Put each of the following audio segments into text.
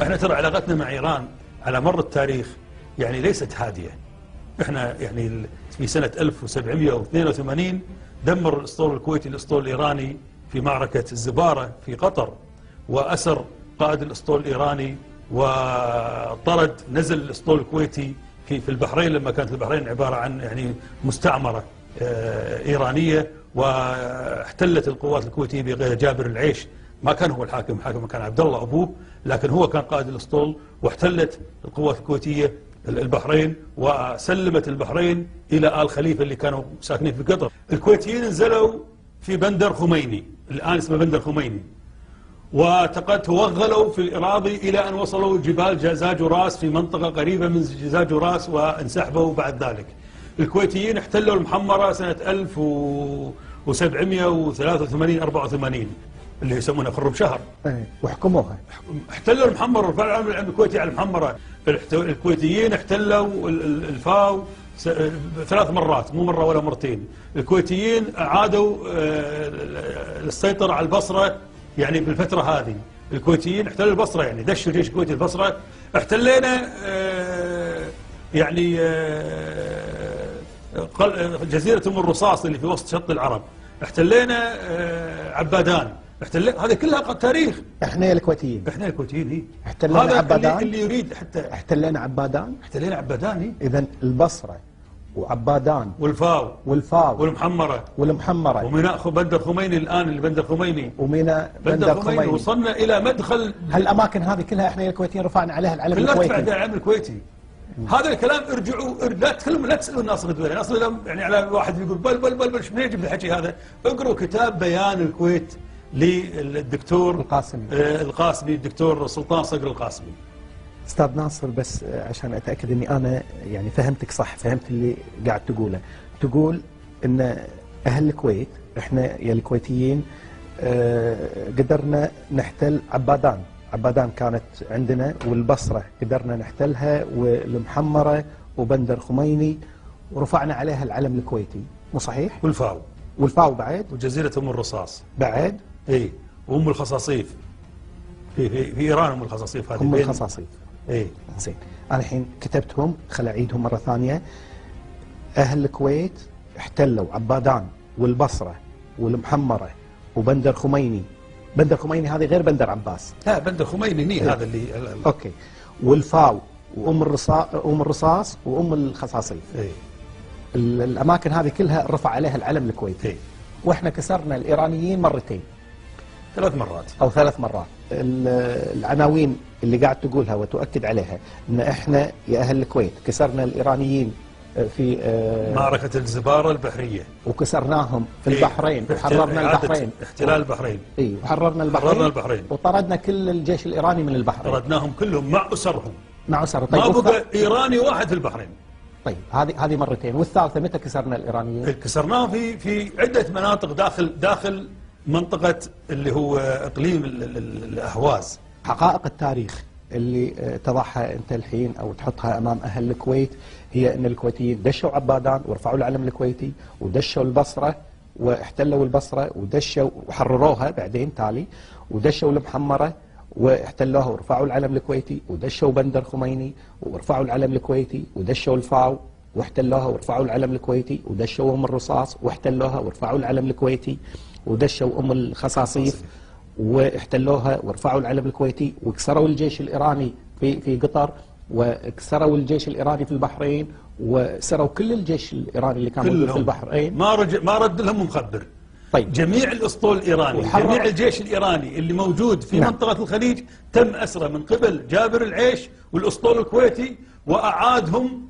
احنا ترى علاقتنا مع ايران على مر التاريخ يعني ليست هاديه. احنا يعني في سنه 1782 دمر الاسطول الكويتي الاسطول الايراني في معركه الزباره في قطر، واسر قائد الاسطول الايراني، وطرد نزل الاسطول الكويتي في البحرين لما كانت البحرين عباره عن يعني مستعمره ايرانيه، واحتلت القوات الكويتيه بجابر العيش. ما كان هو الحاكم كان عبد الله ابوه، لكن هو كان قائد الاسطول، واحتلت القوات الكويتيه البحرين وسلمت البحرين الى آل خليفه اللي كانوا ساكنين في قطر. الكويتيين نزلوا في بندر خميني، الان اسمه بندر خميني، وتوغلوا في الاراضي الى ان وصلوا جبال جازاج وراس في منطقه قريبه من جازاج وراس وانسحبوا بعد ذلك. الكويتيين احتلوا المحمره سنه 1783 84 اللي يسمونها خرب شهر، وحكموها. احتلوا المحمره ورفعوا العلم الكويتي على المحمره. الكويتيين احتلوا الفاو 3 مرات، مو مره ولا مرتين. الكويتيين عادوا السيطره على البصره يعني بالفتره هذه. الكويتيين احتلوا البصره، يعني دشوا الجيش الكويتي البصره. احتلينا يعني جزيره ام الرصاص اللي في وسط شط العرب. احتلينا عبادان. هذه كلها تاريخ. احنا الكويتيين هي احتلينا عبادان. اللي يريد حتى احتلينا عبادان. هي. اذا البصره وعبادان والفاو والمحمره وميناء بندر خميني الان، اللي بندر خميني وميناء بندر خميني. وصلنا الى مدخل هالاماكن هذه كلها احنا الكويتيين رفعنا عليها العلم الكويتي. لا العلم الكويتي. هذا الكلام لا تكلموا، لا تسالوا ناصر الدولي. ناصر الدولي يعني على واحد يقول بل من يجيب الحكي هذا؟ اقروا كتاب بيان الكويت للدكتور القاسمي الدكتور سلطان صقر القاسمي. استاذ ناصر، بس عشان اتاكد اني انا يعني فهمتك صح، فهمت اللي قاعد تقوله. تقول ان اهل الكويت، احنا يا الكويتيين قدرنا نحتل عبادان. عبادان كانت عندنا، والبصره قدرنا نحتلها، والمحمره وبندر خميني، ورفعنا عليها العلم الكويتي. مو صحيح؟ والفاو بعد، وجزيره ام الرصاص بعد. اي، وام الخصاصيف في ايران. ام الخصاصيف هذه ام الخصاصيف. اي زين. انا الحين كتبتهم، خل اعيدهم مره ثانيه. اهل الكويت احتلوا عبادان والبصره والمحمره وبندر خميني. بندر خميني هذه غير بندر عباس. لا، بندر خميني هذا اللي اوكي. والفاو وام الرصاص وام الخصاصيف. الاماكن هذه كلها رفع عليها العلم الكويتي. واحنا كسرنا الايرانيين مرتين، 3 مرات او 3 مرات. العناوين اللي قاعد تقولها وتؤكد عليها ان احنا يا اهل الكويت كسرنا الايرانيين في معركة الزبارة البحرية، وكسرناهم في البحرين، وحررنا البحرين، احتلال البحرين. اي، وحررنا البحرين، وطردنا كل الجيش الايراني من البحرين. طردناهم كلهم مع اسرهم. طيب، ما بقى ايراني واحد في البحرين. طيب، هذه مرتين. والثالثه متى كسرنا الايرانيين؟ كسرناهم في عدة مناطق داخل منطقة اللي هو اقليم الاهواز. حقائق التاريخ اللي تضعها انت الحين او تحطها امام اهل الكويت هي ان الكويتيين دشوا عبادان ورفعوا العلم الكويتي، ودشوا البصره واحتلوا البصره، ودشوا وحرروها بعدين تالي، ودشوا المحمره واحتلوها ورفعوا العلم الكويتي، ودشوا بندر خميني ورفعوا العلم الكويتي، ودشوا الفاو واحتلوها ورفعوا العلم الكويتي، ودشوا ام الرصاص واحتلوها ورفعوا العلم الكويتي، ودشوا ام الخصاصيف واحتلوها ورفعوا العلم الكويتي، وكسروا الجيش الايراني في قطر، وكسروا الجيش الايراني في البحرين، وسروا كل الجيش الايراني اللي كان موجود في البحرين. ما رد لهم مخبر. طيب، جميع الاسطول الايراني، جميع الجيش الايراني اللي موجود في منطقه الخليج تم اسره من قبل جابر العيش والاسطول الكويتي، واعادهم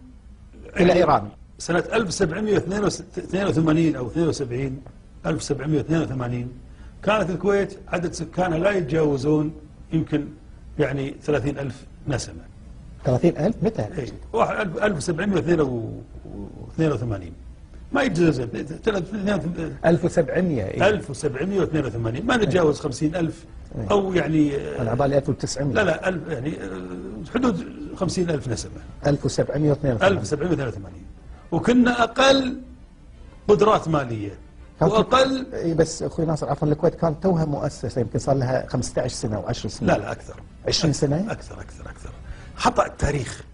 الى ايران سنه 1782 او 72. 1782 كانت الكويت عدد سكانها لا يتجاوزون يمكن يعني 30,000 نسمه. 30,000 متى؟ 1782 ما يتجاوز 1700. 1782 ما نتجاوز 50,000 او يعني انا على بالي 1900. لا يعني حدود 50,000 نسمه. 1782 وكنا اقل قدرات ماليه. واقل. بس اخوي ناصر عفوا، الكويت كانت توها مؤسسه، يمكن صار لها 15 سنه و10 سنين. لا اكثر. 20 سنه؟ اكثر. خطا التاريخ.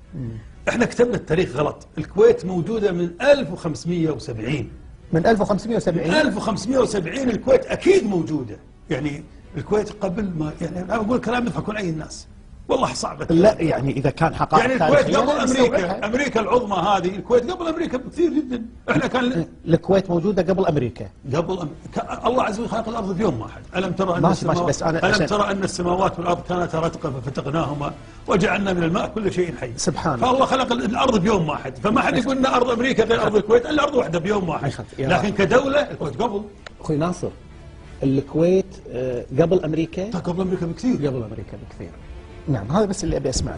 احنا كتبنا التاريخ غلط. الكويت موجوده من 1570. من 1570؟ من 1570 الكويت اكيد موجوده. يعني الكويت قبل ما، يعني انا اقول كلام يضحكون علي الناس، والله صعبة. لا يعني اذا كان حقائق يعني الكويت قبل امريكا، امريكا العظمى هذه، الكويت قبل امريكا بكثير جدا. احنا كان الكويت موجوده قبل امريكا. الله عز وجل خلق الارض بيوم واحد. الم ترى ان ماشي بس الم ترى ان السماوات والارض كانتا رتقا ففتقناهما وجعلنا من الماء كل شيء حي. سبحان الله. فالله خلق الارض بيوم واحد، فما حد يقول ان ارض امريكا غير ارض الكويت، الا ارض واحده بيوم واحد. لكن كدوله الكويت قبل. اخوي ناصر، الكويت قبل امريكا؟ قبل امريكا بكثير. قبل امريكا بكثير. نعم، هذا بس اللي ابي اسمعه.